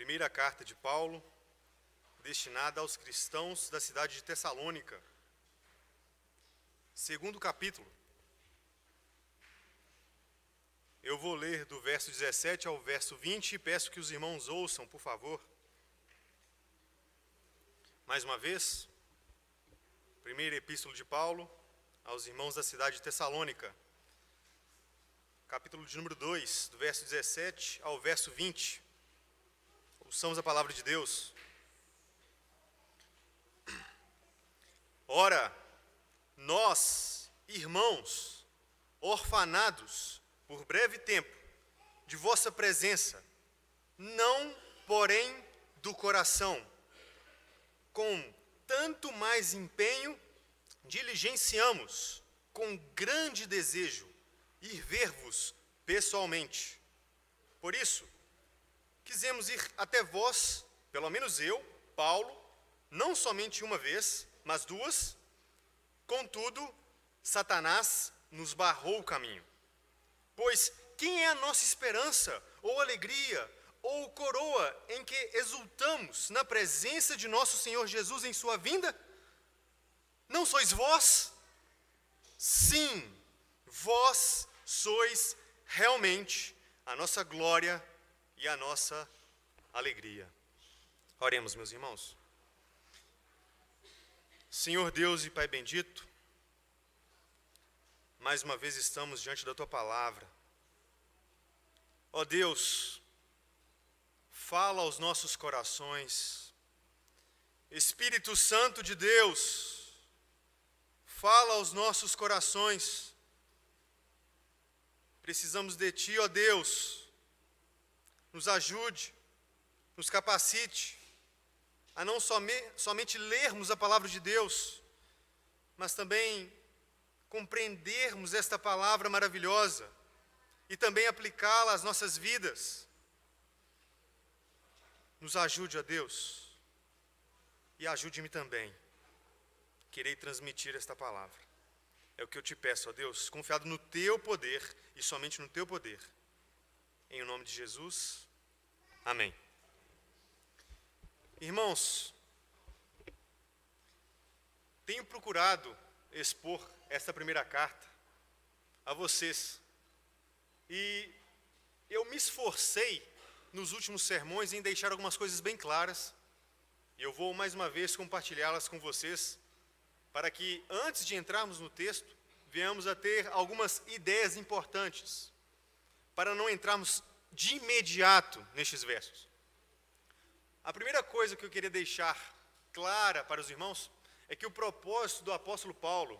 Primeira carta de Paulo, destinada aos cristãos da cidade de Tessalônica. Segundo capítulo. Eu vou ler do verso 17 ao verso 20 e peço que os irmãos ouçam, por favor. Mais uma vez, primeira epístola de Paulo aos irmãos da cidade de Tessalônica. Capítulo de número 2, do verso 17 ao verso 20. Ouçamos a palavra de Deus. Ora, nós, irmãos, orfanados por breve tempo de vossa presença, não, porém, do coração, com tanto mais empenho, diligenciamos, com grande desejo, ir ver-vos pessoalmente. Por isso, quisemos ir até vós, pelo menos eu, Paulo, não somente uma vez, mas duas. Contudo, Satanás nos barrou o caminho. Pois quem é a nossa esperança, ou alegria, ou coroa em que exultamos na presença de nosso Senhor Jesus em sua vinda? Não sois vós? Sim, vós sois realmente a nossa glória e a nossa alegria. Oremos, meus irmãos. Senhor Deus e Pai bendito, mais uma vez estamos diante da Tua palavra. Ó Deus, fala aos nossos corações. Espírito Santo de Deus, fala aos nossos corações. Precisamos de Ti, ó Deus. Nos ajude, nos capacite a não somente lermos a palavra de Deus, mas também compreendermos esta palavra maravilhosa e também aplicá-la às nossas vidas. Nos ajude, ó Deus, e ajude-me também. Querei transmitir esta palavra. É o que eu te peço, ó Deus, confiado no Teu poder e somente no Teu poder. Em nome de Jesus, amém. Irmãos, tenho procurado expor esta primeira carta a vocês. E eu me esforcei nos últimos sermões em deixar algumas coisas bem claras. E eu vou mais uma vez compartilhá-las com vocês, para que antes de entrarmos no texto, venhamos a ter algumas ideias importantes, para não entrarmos de imediato nestes versos. A primeira coisa que eu queria deixar clara para os irmãos é que o propósito do apóstolo Paulo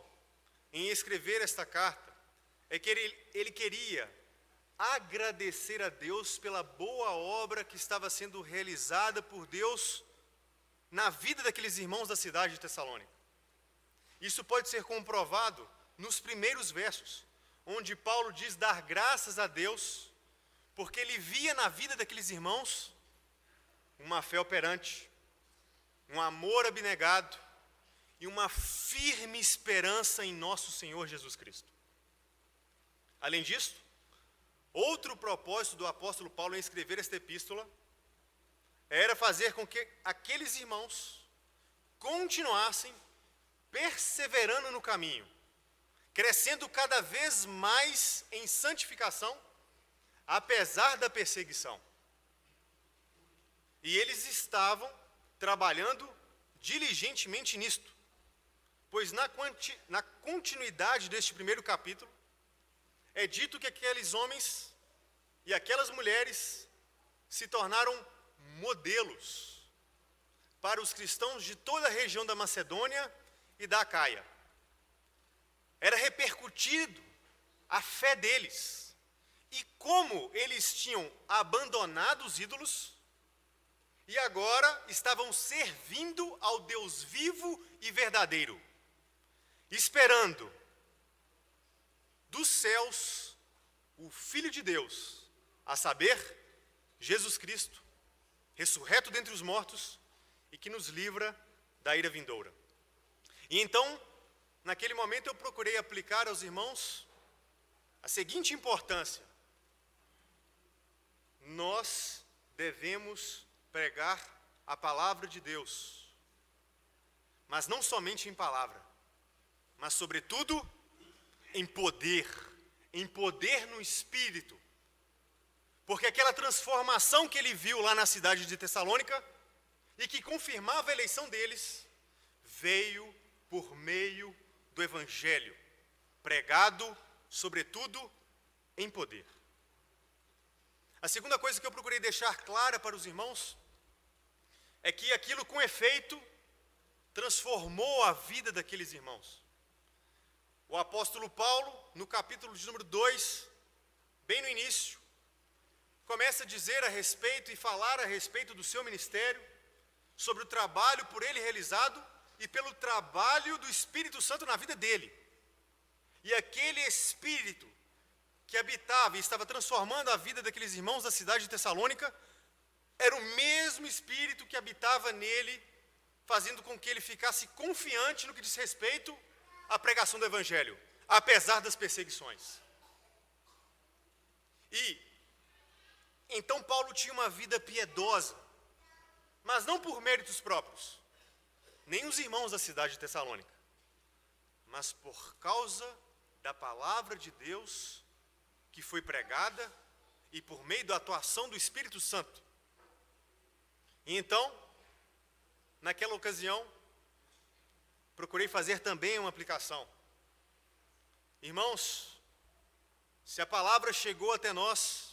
em escrever esta carta é que ele queria agradecer a Deus pela boa obra que estava sendo realizada por Deus na vida daqueles irmãos da cidade de Tessalônica. Isso pode ser comprovado nos primeiros versos, onde Paulo diz dar graças a Deus, porque ele via na vida daqueles irmãos uma fé operante, um amor abnegado e uma firme esperança em nosso Senhor Jesus Cristo. Além disso, outro propósito do apóstolo Paulo em escrever esta epístola era fazer com que aqueles irmãos continuassem perseverando no caminho, crescendo cada vez mais em santificação, apesar da perseguição. E eles estavam trabalhando diligentemente nisto, pois na continuidade deste primeiro capítulo, é dito que aqueles homens e aquelas mulheres se tornaram modelos para os cristãos de toda a região da Macedônia e da Acaia. Era repercutido a fé deles e como eles tinham abandonado os ídolos e agora estavam servindo ao Deus vivo e verdadeiro, esperando dos céus o Filho de Deus, a saber, Jesus Cristo, ressurreto dentre os mortos e que nos livra da ira vindoura. E então, naquele momento eu procurei aplicar aos irmãos a seguinte importância: nós devemos pregar a palavra de Deus, mas não somente em palavra, mas sobretudo em poder no Espírito. Porque aquela transformação que ele viu lá na cidade de Tessalônica, e que confirmava a eleição deles, veio por meio do Evangelho, pregado, sobretudo, em poder. A segunda coisa que eu procurei deixar clara para os irmãos é que aquilo, com efeito, transformou a vida daqueles irmãos. O apóstolo Paulo, no capítulo de número 2, bem no início, começa a dizer a respeito e falar a respeito do seu ministério, sobre o trabalho por ele realizado e pelo trabalho do Espírito Santo na vida dele. E aquele Espírito que habitava e estava transformando a vida daqueles irmãos da cidade de Tessalônica, era o mesmo Espírito que habitava nele, fazendo com que ele ficasse confiante no que diz respeito à pregação do Evangelho, apesar das perseguições. E então Paulo tinha uma vida piedosa, mas não por méritos próprios, nem os irmãos da cidade de Tessalônica, mas por causa da palavra de Deus que foi pregada e por meio da atuação do Espírito Santo. E então, naquela ocasião, procurei fazer também uma aplicação. Irmãos, se a palavra chegou até nós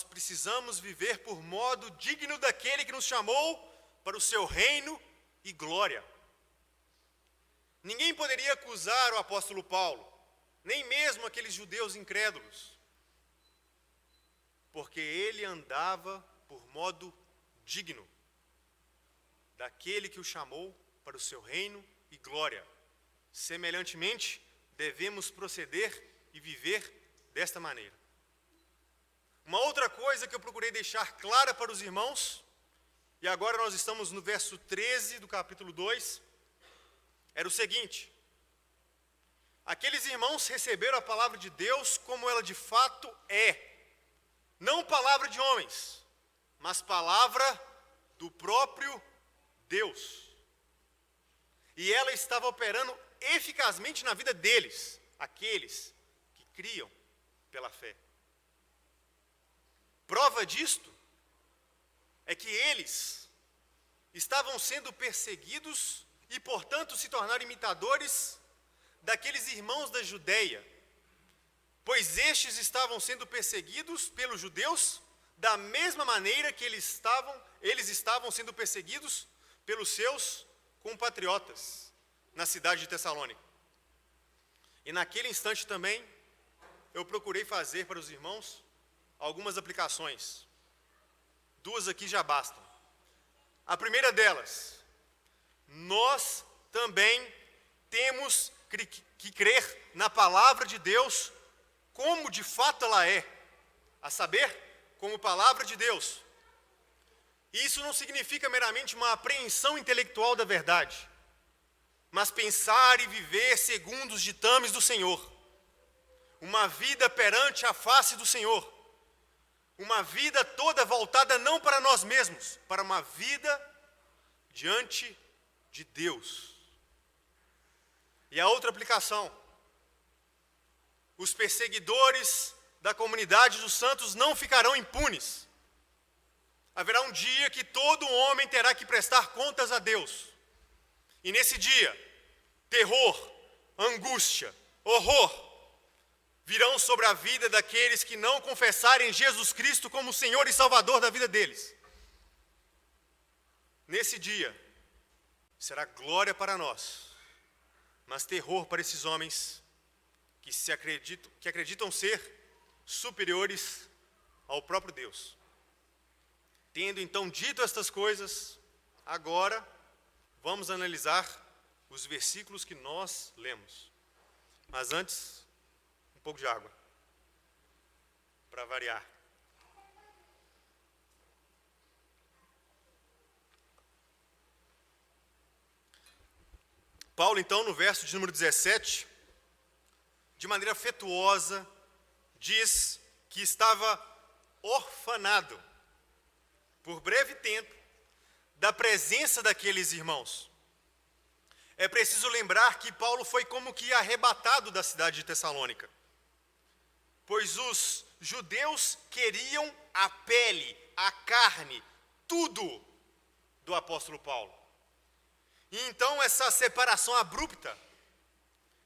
precisamos viver por modo digno daquele que nos chamou para o seu reino e glória. Ninguém poderia acusar o apóstolo Paulo, nem mesmo aqueles judeus incrédulos, porque ele andava por modo digno daquele que o chamou para o seu reino e glória. Semelhantemente, devemos proceder e viver desta maneira. Uma outra coisa que eu procurei deixar clara para os irmãos, e agora nós estamos no verso 13 do capítulo 2, era o seguinte: aqueles irmãos receberam a palavra de Deus como ela de fato é, não palavra de homens, mas palavra do próprio Deus. E ela estava operando eficazmente na vida deles, aqueles que criam pela fé. Prova disto é que eles estavam sendo perseguidos e, portanto, se tornaram imitadores daqueles irmãos da Judeia, pois estes estavam sendo perseguidos pelos judeus da mesma maneira que eles estavam sendo perseguidos pelos seus compatriotas na cidade de Tessalônica. E naquele instante também, eu procurei fazer para os irmãos algumas aplicações. Duas aqui já bastam. A primeira delas: nós também temos que crer na palavra de Deus como de fato ela é, a saber, como palavra de Deus. Isso não significa meramente uma apreensão intelectual da verdade, mas pensar e viver segundo os ditames do Senhor, uma vida perante a face do Senhor, uma vida toda voltada não para nós mesmos, para uma vida diante de Deus. E a outra aplicação: os perseguidores da comunidade dos santos não ficarão impunes. Haverá um dia que todo homem terá que prestar contas a Deus. E nesse dia, terror, angústia, horror virão sobre a vida daqueles que não confessarem Jesus Cristo como Senhor e Salvador da vida deles. Nesse dia, será glória para nós, mas terror para esses homens que acreditam ser superiores ao próprio Deus. Tendo então dito estas coisas, agora vamos analisar os versículos que nós lemos. Mas antes, um pouco de água, para variar. Paulo, então, no verso de número 17, de maneira afetuosa, diz que estava orfanado. por breve tempo, da presença daqueles irmãos. É preciso lembrar que Paulo foi como que arrebatado da cidade de Tessalônica, pois os judeus queriam a pele, a carne, tudo do apóstolo Paulo. E então essa separação abrupta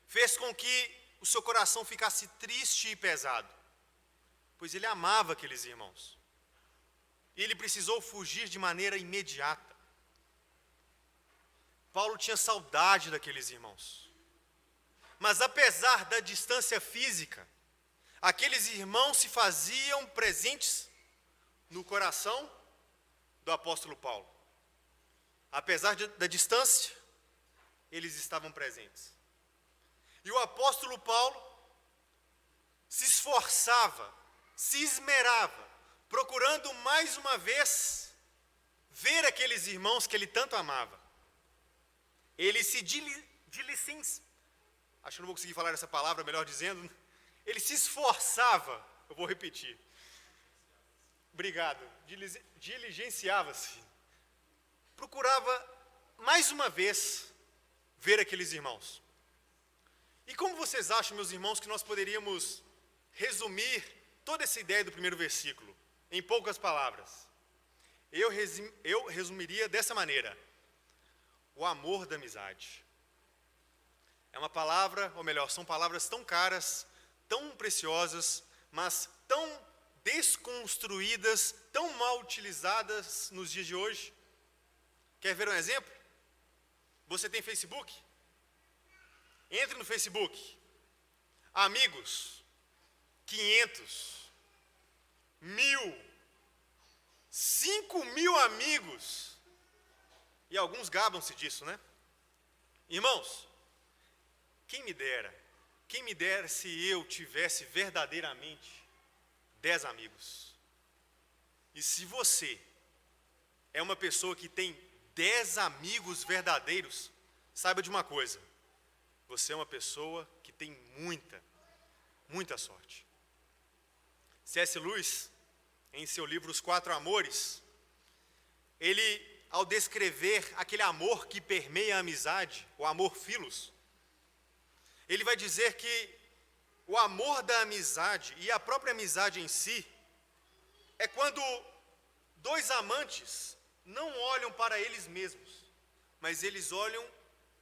fez com que o seu coração ficasse triste e pesado, pois ele amava aqueles irmãos. E ele precisou fugir de maneira imediata. Paulo tinha saudade daqueles irmãos. Mas apesar da distância física, aqueles irmãos se faziam presentes no coração do apóstolo Paulo. Apesar da distância, eles estavam presentes. E o apóstolo Paulo se esforçava, se esmerava, procurando mais uma vez ver aqueles irmãos que ele tanto amava. Ele se acho que não vou conseguir falar essa palavra, melhor dizendo, ele se esforçava, eu vou repetir. Obrigado. Diligenciava-se. Procurava mais uma vez ver aqueles irmãos. E como vocês acham, meus irmãos, que nós poderíamos resumir toda essa ideia do primeiro versículo em poucas palavras? Eu resumiria dessa maneira: o amor da amizade. É uma palavra, ou melhor, são palavras tão caras, tão preciosas, mas tão desconstruídas, tão mal utilizadas nos dias de hoje. Quer ver um exemplo? Você tem Facebook? Entre no Facebook. Amigos, 500, 1000, 5.000 amigos. E alguns gabam-se disso, né? Irmãos, quem me dera se eu tivesse verdadeiramente 10 amigos. E se você é uma pessoa que tem 10 amigos verdadeiros, saiba de uma coisa: você é uma pessoa que tem muita sorte. C.S. Lewis, em seu livro Os Quatro Amores, ele, ao descrever aquele amor que permeia a amizade, o amor philos, ele vai dizer que o amor da amizade e a própria amizade em si é quando dois amantes não olham para eles mesmos, mas eles olham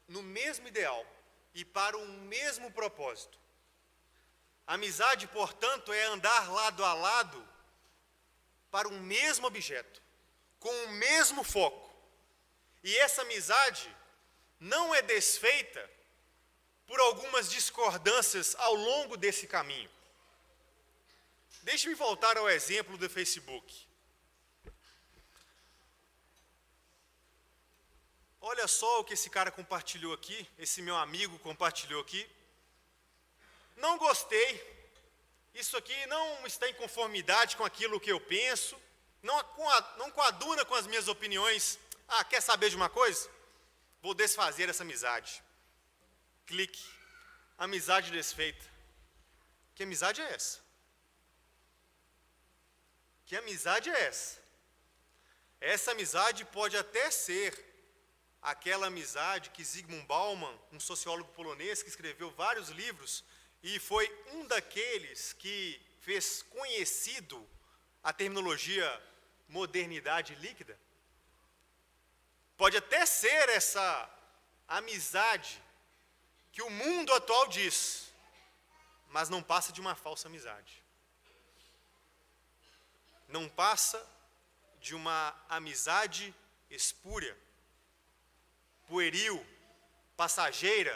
no mesmo ideal e para um mesmo propósito. Amizade, portanto, é andar lado a lado para um mesmo objeto, com o mesmo foco. E essa amizade não é desfeita por algumas discordâncias ao longo desse caminho. Deixe-me voltar ao exemplo do Facebook. Olha só o que esse cara compartilhou aqui, esse meu amigo compartilhou aqui. Não gostei. Isso aqui não está em conformidade com aquilo que eu penso. Não coaduna com as minhas opiniões. Ah, quer saber de uma coisa? Vou desfazer essa amizade. Clique. Amizade desfeita. Que amizade é essa? Que amizade é essa? Essa amizade pode até ser aquela amizade que Zygmunt Bauman, um sociólogo polonês que escreveu vários livros e foi um daqueles que fez conhecido a terminologia modernidade líquida. Pode até ser essa amizade que o mundo atual diz, mas não passa de uma falsa amizade. Não passa de uma amizade espúria, pueril, passageira,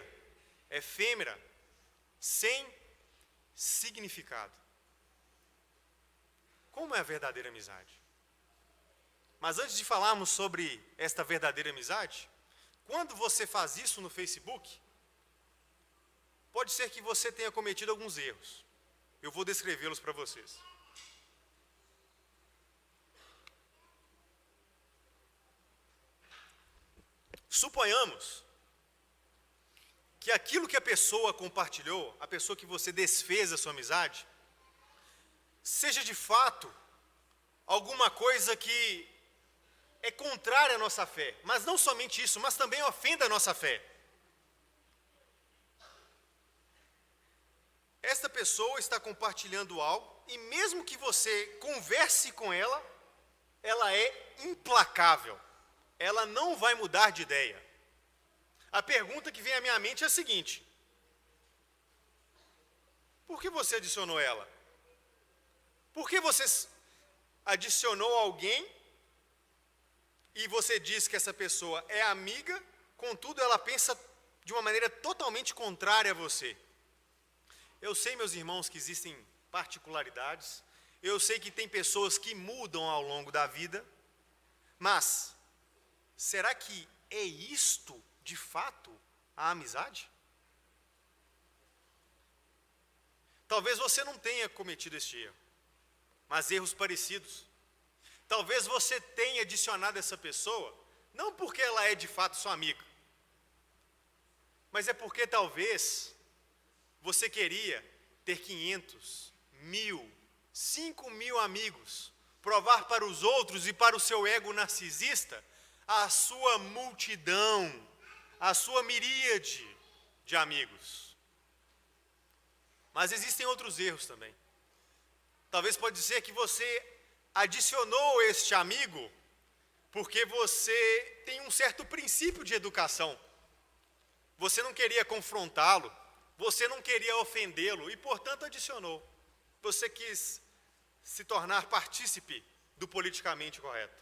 efêmera, sem significado. Como é a verdadeira amizade? Mas antes de falarmos sobre esta verdadeira amizade, quando você faz isso no Facebook, pode ser que você tenha cometido alguns erros. Eu vou descrevê-los para vocês. Suponhamos que aquilo que a pessoa compartilhou, a pessoa que você desfez a sua amizade, seja de fato alguma coisa que é contrária à nossa fé. Mas não somente isso, mas também ofende a nossa fé. Esta pessoa está compartilhando algo, e mesmo que você converse com ela, ela é implacável. Ela não vai mudar de ideia. A pergunta que vem à minha mente é a seguinte: por que você adicionou ela? Por que você adicionou alguém e você diz que essa pessoa é amiga, contudo ela pensa de uma maneira totalmente contrária a você? Eu sei, meus irmãos, que existem particularidades. Eu sei que tem pessoas que mudam ao longo da vida. Mas, será que é isto, de fato, a amizade? Talvez você não tenha cometido este erro, mas erros parecidos. Talvez você tenha adicionado essa pessoa, não porque ela é de fato sua amiga, mas é porque talvez você queria ter 500, 1000, 5.000 amigos, provar para os outros e para o seu ego narcisista a sua multidão, a sua miríade de amigos. Mas existem outros erros também. Talvez pode ser que você adicionou este amigo porque você tem um certo princípio de educação. Você não queria confrontá-lo, você não queria ofendê-lo e, portanto, adicionou. Você quis se tornar partícipe do politicamente correto.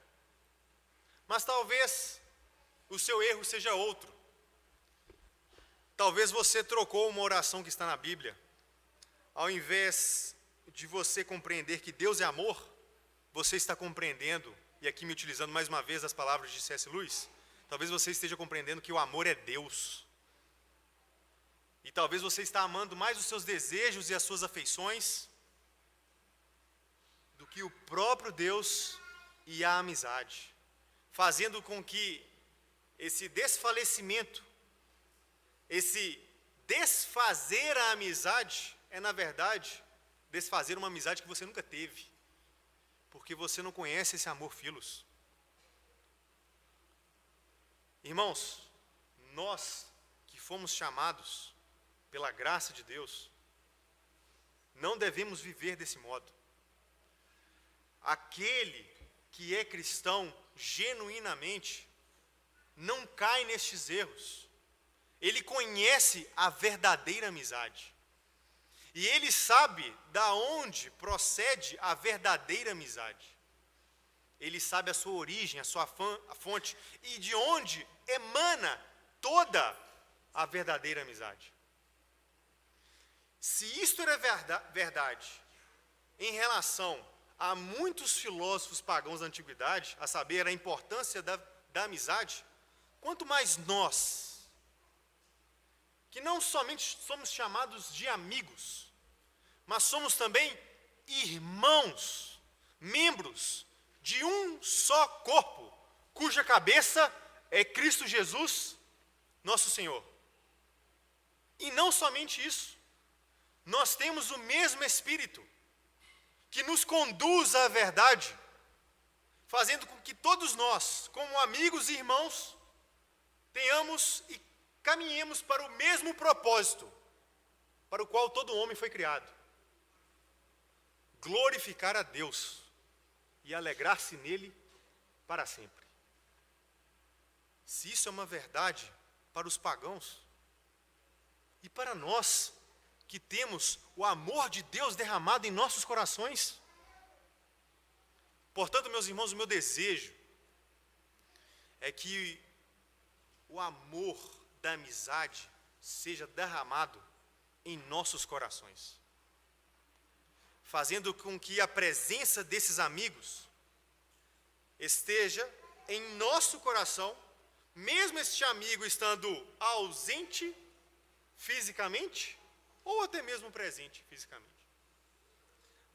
Mas talvez o seu erro seja outro. Talvez você trocou uma oração que está na Bíblia. Ao invés de você compreender que Deus é amor, você está compreendendo, e aqui me utilizando mais uma vez as palavras de C.S. Lewis, talvez você esteja compreendendo que o amor é Deus. E talvez você está amando mais os seus desejos e as suas afeições do que o próprio Deus e a amizade, fazendo com que esse desfalecimento, esse desfazer a amizade, é na verdade desfazer uma amizade que você nunca teve, porque você não conhece esse amor filos. Irmãos, nós que fomos chamados pela graça de Deus, não devemos viver desse modo. Aquele que é cristão genuinamente não cai nestes erros. Ele conhece a verdadeira amizade. E ele sabe da onde procede a verdadeira amizade. Ele sabe a sua origem, a sua fonte, e de onde emana toda a verdadeira amizade. Se isto era verdade em relação a muitos filósofos pagãos da antiguidade, a saber, a importância da amizade, quanto mais nós, que não somente somos chamados de amigos, mas somos também irmãos, membros de um só corpo, cuja cabeça é Cristo Jesus, nosso Senhor. E não somente isso, nós temos o mesmo Espírito, que nos conduz à verdade, fazendo com que todos nós, como amigos e irmãos, tenhamos e caminhemos para o mesmo propósito, para o qual todo homem foi criado: glorificar a Deus e alegrar-se nele para sempre. Se isso é uma verdade para os pagãos, e para nós, que temos o amor de Deus derramado em nossos corações. Portanto, meus irmãos, o meu desejo é que o amor da amizade seja derramado em nossos corações, fazendo com que a presença desses amigos esteja em nosso coração, mesmo este amigo estando ausente fisicamente, ou até mesmo presente fisicamente.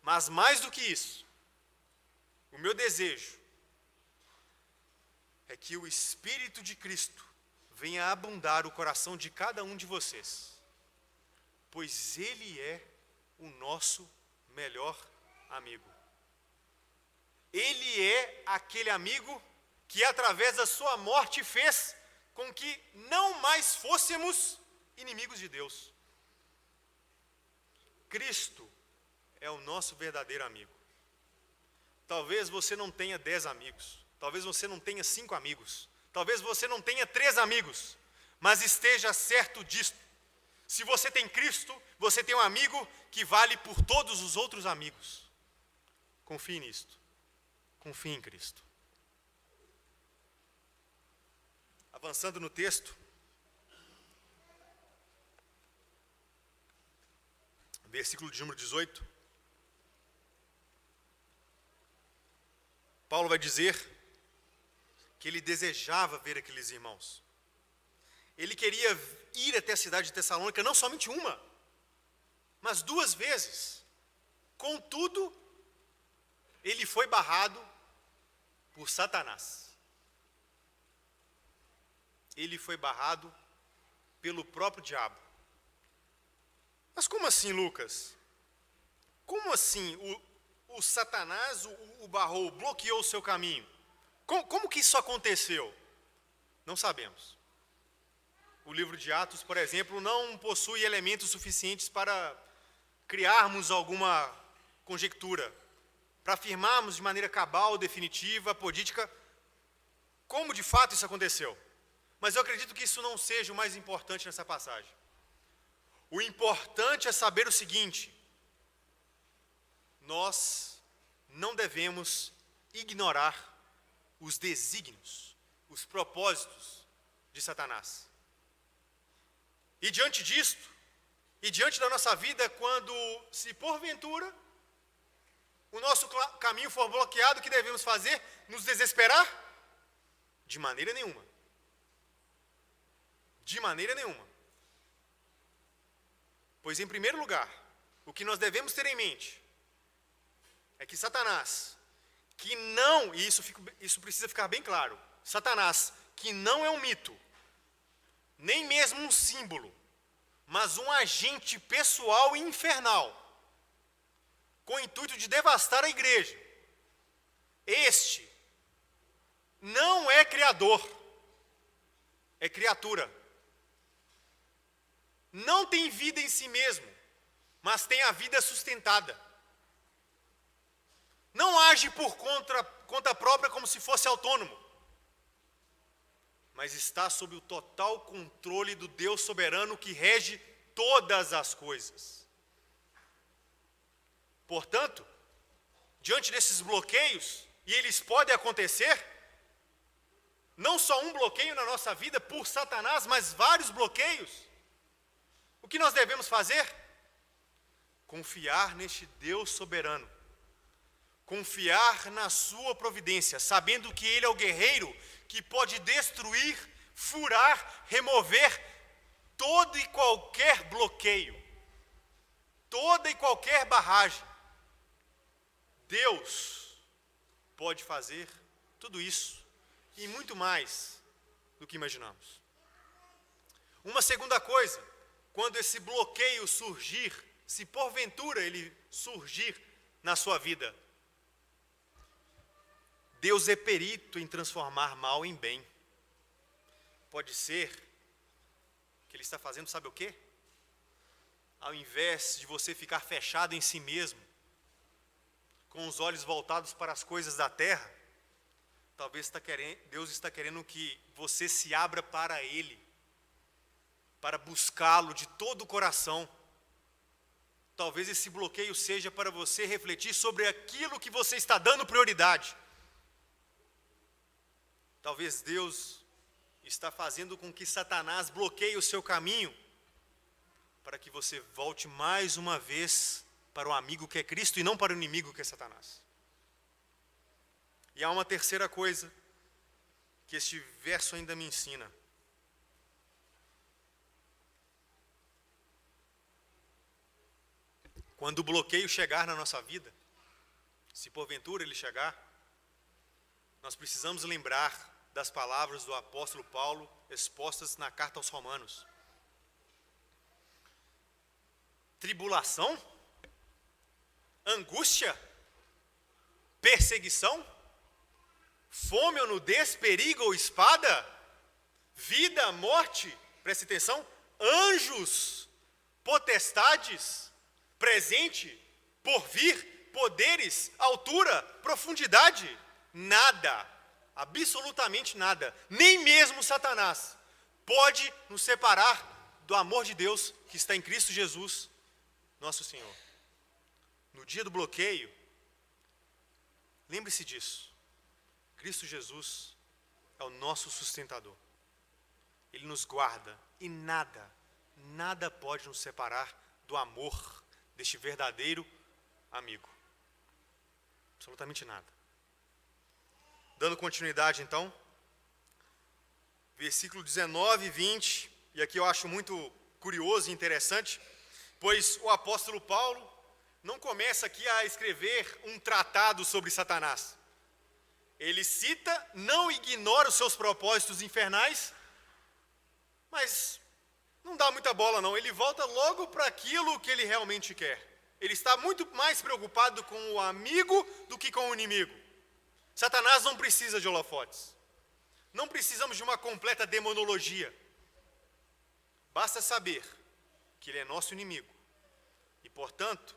Mas mais do que isso, o meu desejo é que o Espírito de Cristo venha abundar o coração de cada um de vocês, pois Ele é o nosso melhor amigo. Ele é aquele amigo que através da sua morte fez com que não mais fôssemos inimigos de Deus. Cristo é o nosso verdadeiro amigo. Talvez você não tenha 10 amigos, talvez você não tenha 5 amigos, talvez você não tenha 3 amigos, mas esteja certo disto: se você tem Cristo, você tem um amigo que vale por todos os outros amigos. Confie nisto, confie em Cristo. Avançando no texto, versículo de número 18, Paulo vai dizer que ele desejava ver aqueles irmãos. Ele queria ir até a cidade de Tessalônica, não somente uma, mas 2 vezes. Contudo, ele foi barrado por Satanás. Ele foi barrado pelo próprio diabo. Mas como assim, Lucas? Como assim o Satanás o barrou, bloqueou o seu caminho? Como que isso aconteceu? Não sabemos. O livro de Atos, por exemplo, não possui elementos suficientes para criarmos alguma conjectura, para afirmarmos de maneira cabal, definitiva, apodítica, como de fato isso aconteceu. Mas eu acredito que isso não seja o mais importante nessa passagem. O importante é saber o seguinte: nós não devemos ignorar os desígnios, os propósitos de Satanás. E diante disto, e diante da nossa vida, quando, se porventura, o nosso caminho for bloqueado, o que devemos fazer? Nos desesperar? De maneira nenhuma. De maneira nenhuma. Pois, em primeiro lugar, o que nós devemos ter em mente é que Satanás, que não, e isso precisa ficar bem claro, Satanás, que não é um mito, nem mesmo um símbolo, mas um agente pessoal e infernal, com o intuito de devastar a igreja. Este não é criador, é criatura. Não tem vida em si mesmo, mas tem a vida sustentada. Não age por conta própria como se fosse autônomo, mas está sob o total controle do Deus soberano que rege todas as coisas. Portanto, diante desses bloqueios, e eles podem acontecer, não só um bloqueio na nossa vida por Satanás, mas vários bloqueios, o que nós devemos fazer? Confiar neste Deus soberano. Confiar na sua providência, sabendo que Ele é o guerreiro que pode destruir, furar, remover todo e qualquer bloqueio, toda e qualquer barragem. Deus pode fazer tudo isso e muito mais do que imaginamos. Uma segunda coisa, quando esse bloqueio surgir, se porventura ele surgir na sua vida, Deus é perito em transformar mal em bem. Pode ser que Ele está fazendo, sabe o quê? Ao invés de você ficar fechado em si mesmo, com os olhos voltados para as coisas da terra, talvez Deus está querendo que você se abra para Ele, para buscá-lo de todo o coração. Talvez esse bloqueio seja para você refletir sobre aquilo que você está dando prioridade. Talvez Deus está fazendo com que Satanás bloqueie o seu caminho, para que você volte mais uma vez para o amigo que é Cristo e não para o inimigo que é Satanás. E há uma terceira coisa que este verso ainda me ensina. Quando o bloqueio chegar na nossa vida, se porventura ele chegar, nós precisamos lembrar das palavras do apóstolo Paulo expostas na carta aos Romanos. Tribulação? Angústia? Perseguição? Fome ou nudez, perigo ou espada? Vida, morte, preste atenção, anjos, potestades, presente, porvir, poderes, altura, profundidade? Nada, absolutamente nada, nem mesmo Satanás pode nos separar do amor de Deus que está em Cristo Jesus, nosso Senhor. No dia do bloqueio, lembre-se disso. Cristo Jesus é o nosso sustentador. Ele nos guarda e nada pode nos separar do amor deste verdadeiro amigo. Absolutamente nada. Dando continuidade então, versículo 19 e 20, e aqui eu acho muito curioso e interessante, pois o apóstolo Paulo não começa aqui a escrever um tratado sobre Satanás. Ele cita, não ignora os seus propósitos infernais, mas não dá muita bola não, ele volta logo para aquilo que ele realmente quer. Ele está muito mais preocupado com o amigo do que com o inimigo. Satanás não precisa de holofotes. Não precisamos de uma completa demonologia. Basta saber que ele é nosso inimigo. E, portanto,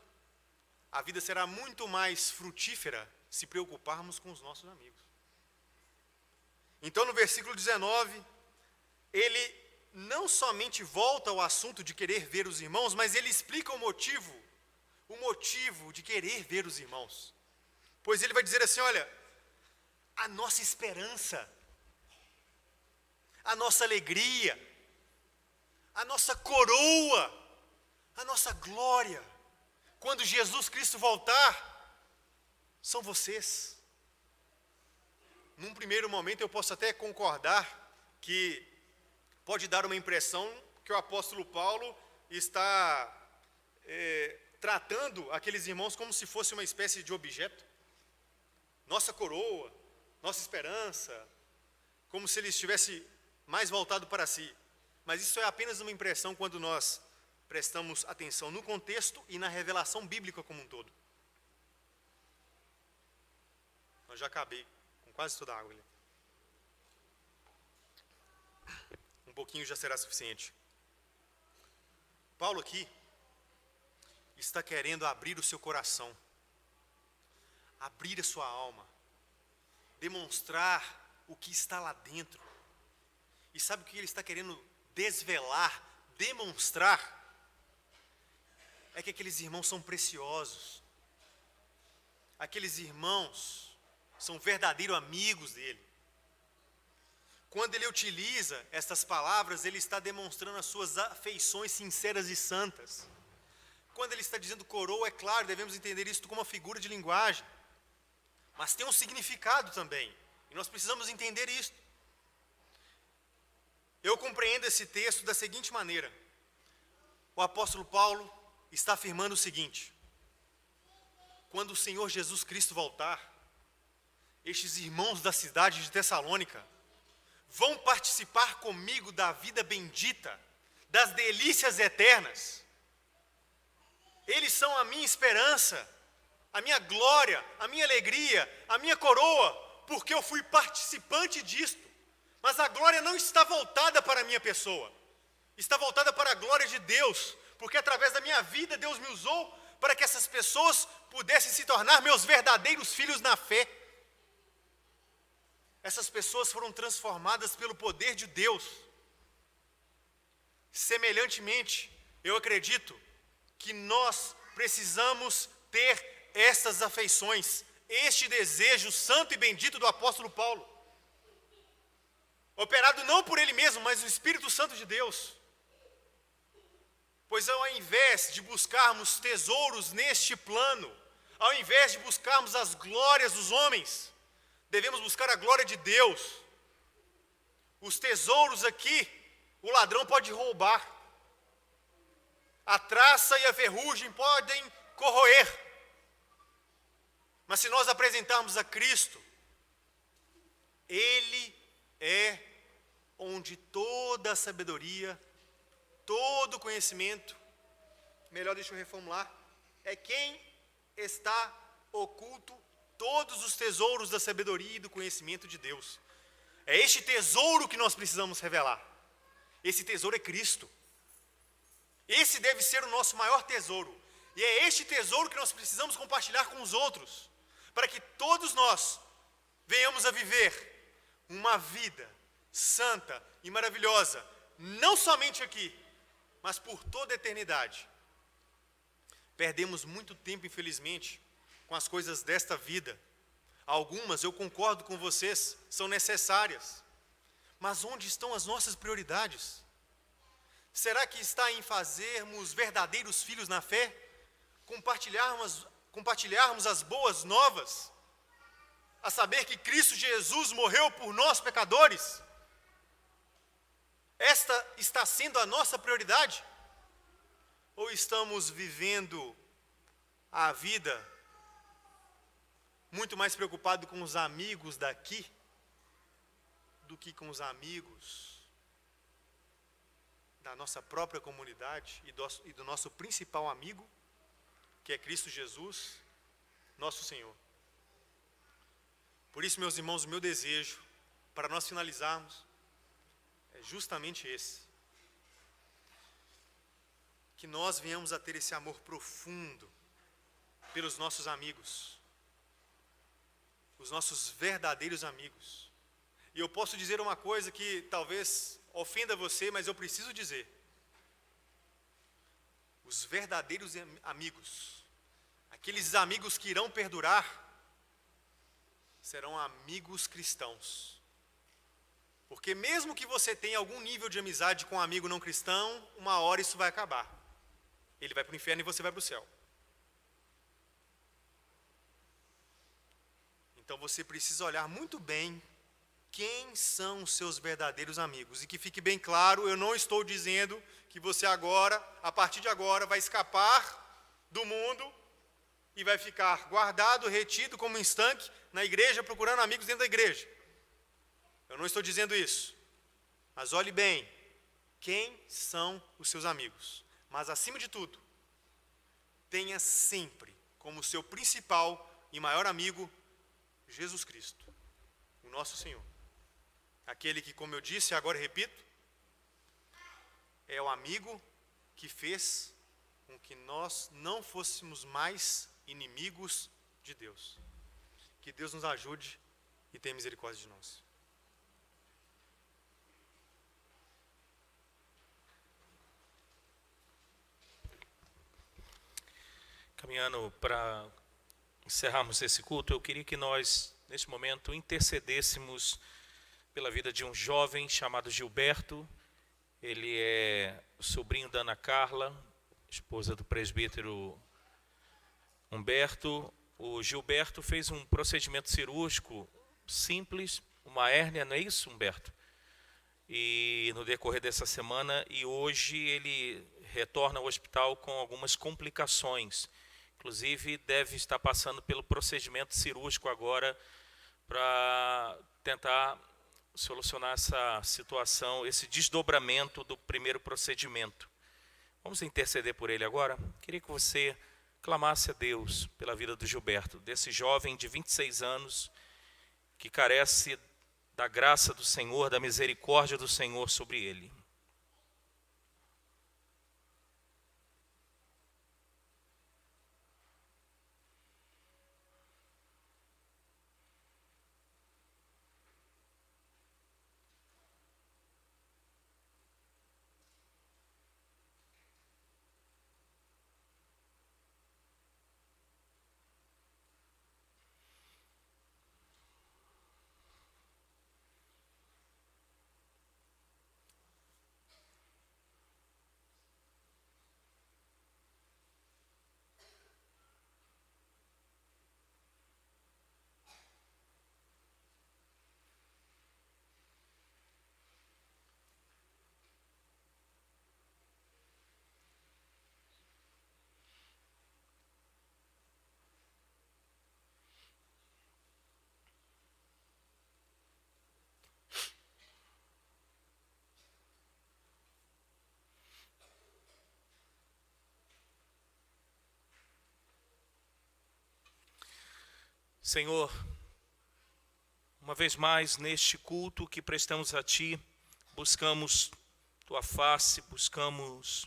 a vida será muito mais frutífera se preocuparmos com os nossos amigos. Então, no versículo 19, ele não somente volta ao assunto de querer ver os irmãos, mas ele explica o motivo de querer ver os irmãos. Pois ele vai dizer assim, olha, a nossa esperança, a nossa alegria, a nossa coroa, a nossa glória, quando Jesus Cristo voltar, são vocês. Num primeiro momento eu posso até concordar que pode dar uma impressão que o apóstolo Paulo está tratando aqueles irmãos como se fosse uma espécie de objeto. Nossa coroa, nossa esperança, como se ele estivesse mais voltado para si. Mas isso é apenas uma impressão quando nós prestamos atenção no contexto e na revelação bíblica como um todo. Eu já acabei com quase toda a água ali. Um pouquinho já será suficiente. Paulo aqui está querendo abrir o seu coração, abrir a sua alma, demonstrar o que está lá dentro. E sabe o que ele está querendo desvelar, demonstrar? É que aqueles irmãos são preciosos. Aqueles irmãos são verdadeiros amigos dele. Quando ele utiliza estas palavras, ele está demonstrando as suas afeições sinceras e santas. Quando ele está dizendo coroa, é claro, devemos entender isso como uma figura de linguagem. Mas tem um significado também. E nós precisamos entender isso. Eu compreendo esse texto da seguinte maneira. O apóstolo Paulo está afirmando o seguinte: quando o Senhor Jesus Cristo voltar, estes irmãos da cidade de Tessalônica vão participar comigo da vida bendita, das delícias eternas. Eles são a minha esperança, a minha glória, a minha alegria, a minha coroa, porque eu fui participante disto. Mas a glória não está voltada para a minha pessoa, está voltada para a glória de Deus, porque através da minha vida Deus me usou para que essas pessoas pudessem se tornar meus verdadeiros filhos na fé. Essas pessoas foram transformadas pelo poder de Deus. Semelhantemente, eu acredito que nós precisamos ter estas afeições, este desejo santo e bendito do apóstolo Paulo, operado não por ele mesmo, mas o Espírito Santo de Deus. Pois ao invés de buscarmos tesouros neste plano, ao invés de buscarmos as glórias dos homens, devemos buscar a glória de Deus. Os tesouros aqui, o ladrão pode roubar. A traça e a ferrugem podem corroer. Mas se nós apresentarmos a Cristo, Ele é onde toda a sabedoria, todo o conhecimento, melhor deixa eu reformular, é quem está oculto todos os tesouros da sabedoria e do conhecimento de Deus. É este tesouro que nós precisamos revelar. Esse tesouro é Cristo. Esse deve ser o nosso maior tesouro. E é este tesouro que nós precisamos compartilhar com os outros, para que todos nós venhamos a viver uma vida santa e maravilhosa, não somente aqui, mas por toda a eternidade. Perdemos muito tempo, infelizmente, com as coisas desta vida. Algumas, eu concordo com vocês, são necessárias. Mas onde estão as nossas prioridades? Será que está em fazermos verdadeiros filhos na fé? Compartilharmos as boas novas? A saber que Cristo Jesus morreu por nós, pecadores? Esta está sendo a nossa prioridade? Ou estamos vivendo a vida muito mais preocupado com os amigos daqui do que com os amigos da nossa própria comunidade e do nosso principal amigo, que é Cristo Jesus, nosso Senhor? Por isso, meus irmãos, o meu desejo, para nós finalizarmos, é justamente esse. Que nós venhamos a ter esse amor profundo pelos nossos amigos, os nossos verdadeiros amigos. E eu posso dizer uma coisa que talvez ofenda você, mas eu preciso dizer. Os verdadeiros amigos, aqueles amigos que irão perdurar, serão amigos cristãos. Porque mesmo que você tenha algum nível de amizade com um amigo não cristão, uma hora isso vai acabar. Ele vai para o inferno e você vai para o céu. Então você precisa olhar muito bem quem são os seus verdadeiros amigos. E que fique bem claro, eu não estou dizendo que você agora, a partir de agora, vai escapar do mundo e vai ficar guardado, retido como um estanque na igreja, procurando amigos dentro da igreja. Eu não estou dizendo isso. Mas olhe bem, quem são os seus amigos? Mas, acima de tudo, tenha sempre como seu principal e maior amigo Jesus Cristo, o nosso Senhor. Aquele que, como eu disse, agora repito, é o amigo que fez com que nós não fôssemos mais inimigos de Deus. Que Deus nos ajude e tenha misericórdia de nós. Caminhando para encerrarmos esse culto, eu queria que nós, neste momento, intercedêssemos pela vida de um jovem chamado Gilberto. Ele é sobrinho da Ana Carla, esposa do presbítero Humberto. O Gilberto fez um procedimento cirúrgico simples, uma hérnia, não é isso, Humberto? E no decorrer dessa semana, e hoje ele retorna ao hospital com algumas complicações. Inclusive, deve estar passando pelo procedimento cirúrgico agora para tentar solucionar essa situação, esse desdobramento do primeiro procedimento. Vamos interceder por ele agora? Queria que você clamasse a Deus pela vida do Gilberto, desse jovem de 26 anos, que carece da graça do Senhor, da misericórdia do Senhor sobre ele. Senhor, uma vez mais neste culto que prestamos a Ti, buscamos Tua face, buscamos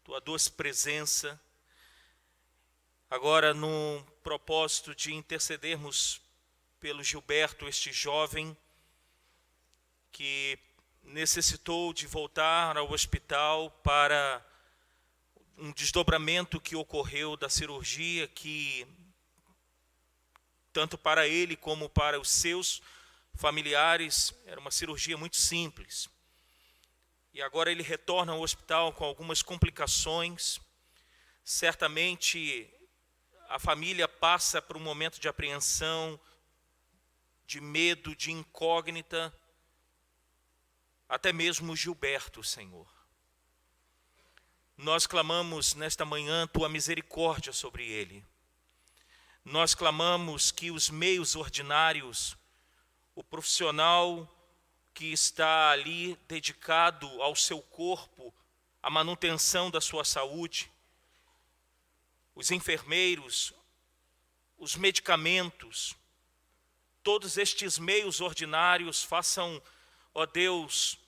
Tua doce presença, agora no propósito de intercedermos pelo Gilberto, este jovem que necessitou de voltar ao hospital para um desdobramento que ocorreu da cirurgia, que tanto para ele como para os seus familiares era uma cirurgia muito simples. E agora ele retorna ao hospital com algumas complicações. Certamente a família passa por um momento de apreensão, de medo, de incógnita, até mesmo Gilberto, Senhor. Nós clamamos nesta manhã Tua misericórdia sobre ele. Nós clamamos que os meios ordinários, o profissional que está ali dedicado ao seu corpo, à manutenção da sua saúde, os enfermeiros, os medicamentos, todos estes meios ordinários façam, ó Deus,